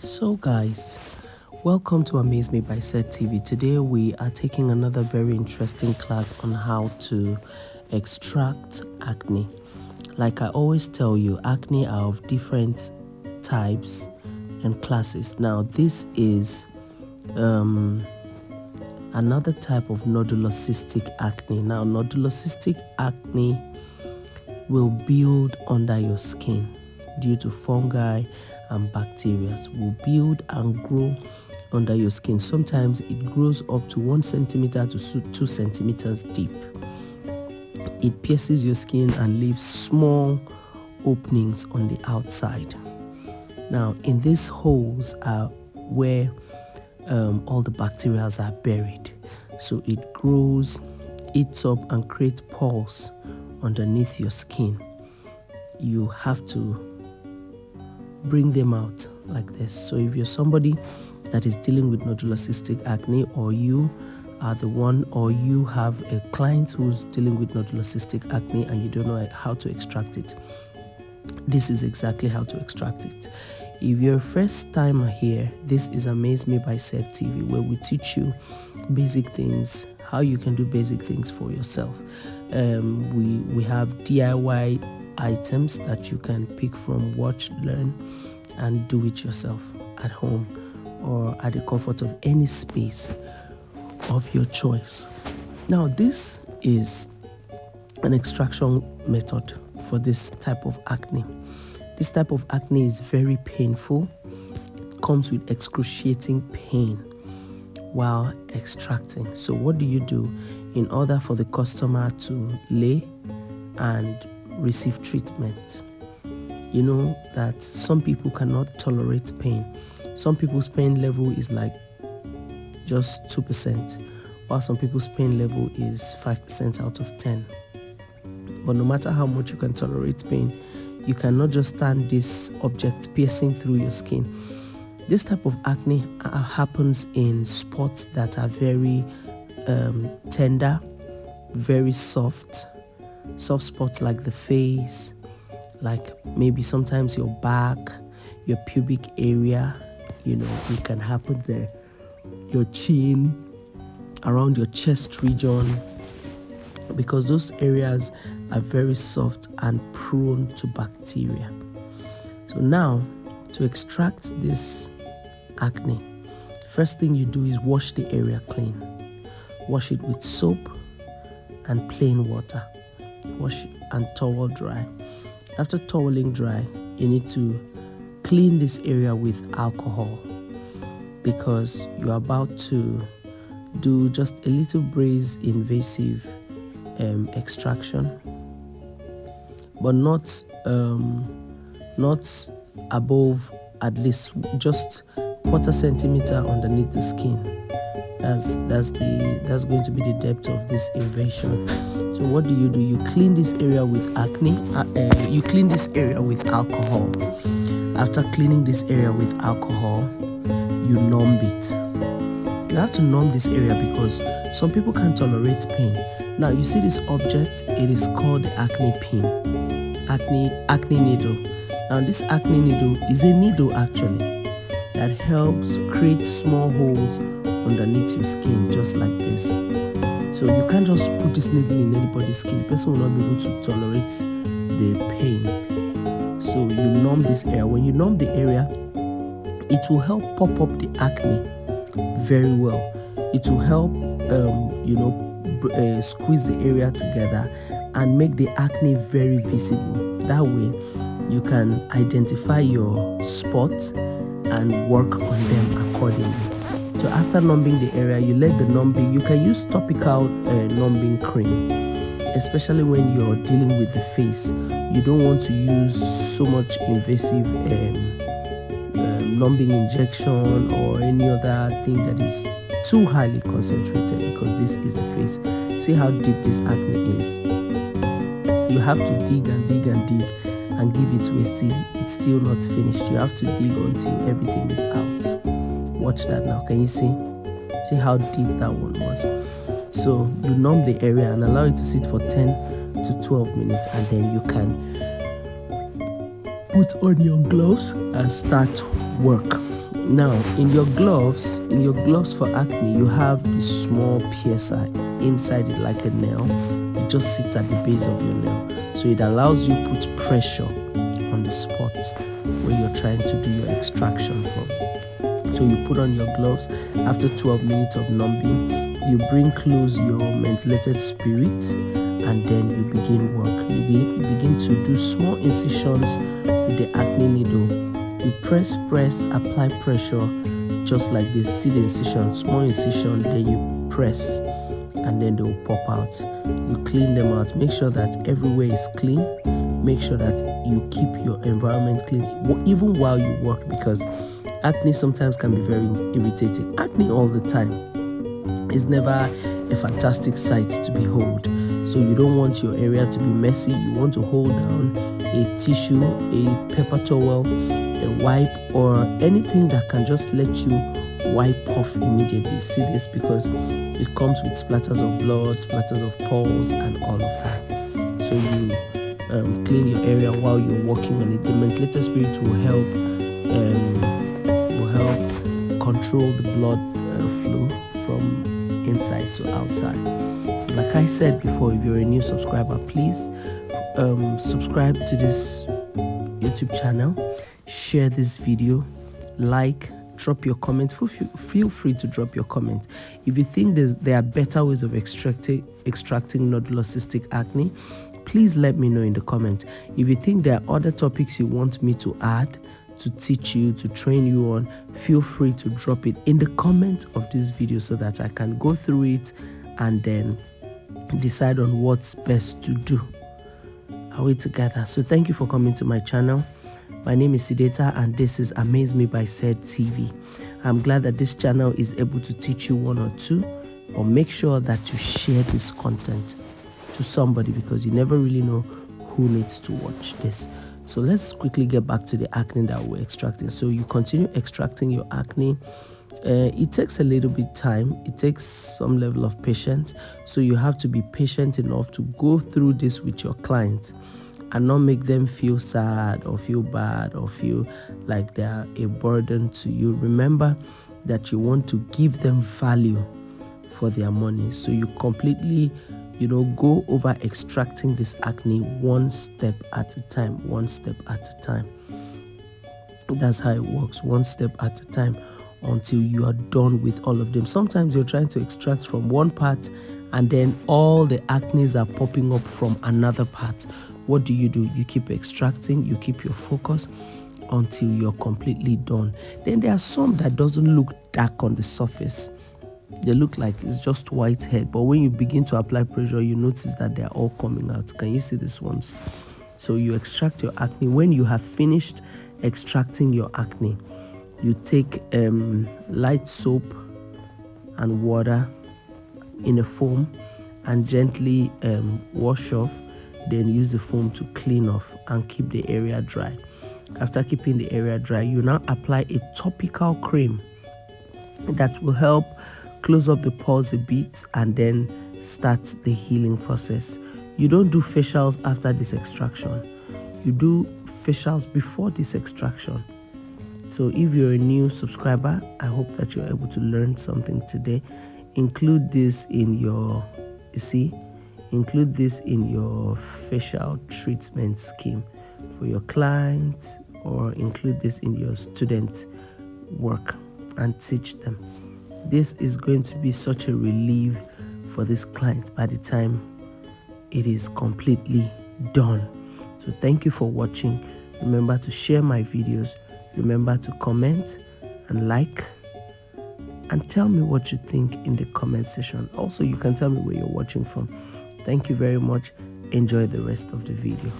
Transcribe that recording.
So guys, welcome to Amaze Me by Set TV. Today we are taking another very interesting class on how to extract acne. Like I always tell you, acne are of different types and classes. Now this is another type of nodulocystic acne. Now nodulocystic acne will build under your skin due to fungi and bacteria, will build and grow under your skin. Sometimes it grows up to 1 centimeter to 2 centimeters deep. It pierces your skin and leaves small openings on the outside. Now in these holes are where all the bacteria are buried. So it grows, eats up and creates pores underneath your skin. You have to bring them out like this. So if you're somebody that is dealing with nodulocystic acne, or you are the one, or you have a client who's dealing with nodulocystic acne and you don't know how to extract it, this is exactly how to extract it. If you're a first timer here, this is Amaze Me by Set TV, where we teach you basic things, how you can do basic things for yourself. We have DIY items that you can pick from, watch, learn, and do it yourself at home or at the comfort of any space of your choice. Now, this is an extraction method for this type of acne. This type of acne is very painful. It comes with excruciating pain while extracting. So what do you do in order for the customer to lay and receive treatment? You know that some people cannot tolerate pain. Some people's pain level is like just 2%, while some people's pain level is 5% out of 10. But no matter how much you can tolerate pain, you cannot just stand this object piercing through your skin. This type of acne happens in spots that are very tender, very soft spots like the face, like maybe sometimes your back, your pubic area, it can happen there, your chin, around your chest region, because those areas are very soft and prone to bacteria. So now, to extract this acne, first thing you do is wash the area clean. Wash it with soap and plain water. Wash and towel dry. After toweling dry, you need to clean this area with alcohol, because you're about to do just a little braze invasive extraction, but not above, at least just 1/4 centimeter underneath the skin. That's going to be the depth of this invasion. So what do? You clean this area with you clean this area with alcohol. After cleaning this area with alcohol, you numb it. You have to numb this area because some people can't tolerate pain. Now you see this object, it is called the acne pin, acne needle. Now this acne needle is a needle actually that helps create small holes underneath your skin, just like this. So you can't just put this needle in anybody's skin. The person will not be able to tolerate the pain. So you numb this area. When you numb the area, it will help pop up the acne very well. It will help squeeze the area together and make the acne very visible. That way you can identify your spots and work on them accordingly. So after numbing the area, you let the numbing, you can use topical numbing cream, especially when you're dealing with the face. You don't want to use so much invasive numbing injection or any other thing that is too highly concentrated, because this is the face. See how deep this acne is. You have to dig and dig and dig and give it to a see. It's still not finished. You have to dig until everything is out. Watch that now. Can you see? See how deep that one was? So you numb the area and allow it to sit for 10 to 12 minutes, and then you can put on your gloves and start work. Now, in your gloves for acne, you have this small piercer inside it like a nail. It just sits at the base of your nail. So it allows you to put pressure on the spot where you're trying to do your extraction from. So you put on your gloves. After 12 minutes of numbing, you bring close your mentholated spirit, and then you begin work. You begin to do small incisions with the acne needle. You press, apply pressure, just like this. See the incision, small incision, then you press, and then they will pop out. You clean them out. Make sure that everywhere is clean. Make sure that you keep your environment clean, even while you work, because acne sometimes can be very irritating. Acne all the time is never a fantastic sight to behold. So you don't want your area to be messy. You want to hold down a tissue, a paper towel, a wipe, or anything that can just let you wipe off immediately. See this, because it comes with splatters of blood, splatters of pores, and all of that. So you clean your area while you're working on it. The mentholated spirit will help control the blood flow from inside to outside. Like I said before, if you're a new subscriber, please subscribe to this YouTube channel, share this video, like, drop your comments. Feel free to drop your comment. If you think there are better ways of extracting nodular cystic acne, please let me know in the comments. If you think there are other topics you want me to add, to teach you, to train you on, feel free to drop it in the comment of this video so that I can go through it and then decide on what's best to do. Are we together? So thank you for coming to my channel. My name is Sideta, and this is Amaze Me by Said TV. I'm glad that this channel is able to teach you one or two, but make sure that you share this content to somebody, because you never really know who needs to watch this. So let's quickly get back to the acne that we're extracting. So you continue extracting your acne. It takes a little bit time. It takes some level of patience. So you have to be patient enough to go through this with your client and not make them feel sad or feel bad or feel like they're a burden to you. Remember that you want to give them value for their money. So you completely, go over extracting this acne one step at a time, That's how it works, one step at a time, until you are done with all of them. Sometimes you're trying to extract from one part and then all the acnes are popping up from another part. What do? You keep extracting, you keep your focus until you're completely done. Then there are some that doesn't look dark on the surface. They look like it's just white head, but when you begin to apply pressure, you notice that they're all coming out. Can you see these ones? So you extract your acne. When you have finished extracting your acne, you take light soap and water in a foam and gently wash off. Then use the foam to clean off and keep the area dry. After keeping the area dry, you now apply a topical cream that will help close up the pores a bit and then start the healing process. You don't do facials after this extraction. You do facials before this extraction. So if you're a new subscriber, I hope that you're able to learn something today. Include this in your, include this in your facial treatment scheme for your clients, or include this in your student work and teach them. This is going to be such a relief for this client by the time it is completely done. So thank you for watching. Remember to share my videos. Remember to comment and like, and tell me what you think in the comment section. Also, you can tell me where you're watching from. Thank you very much. Enjoy the rest of the video.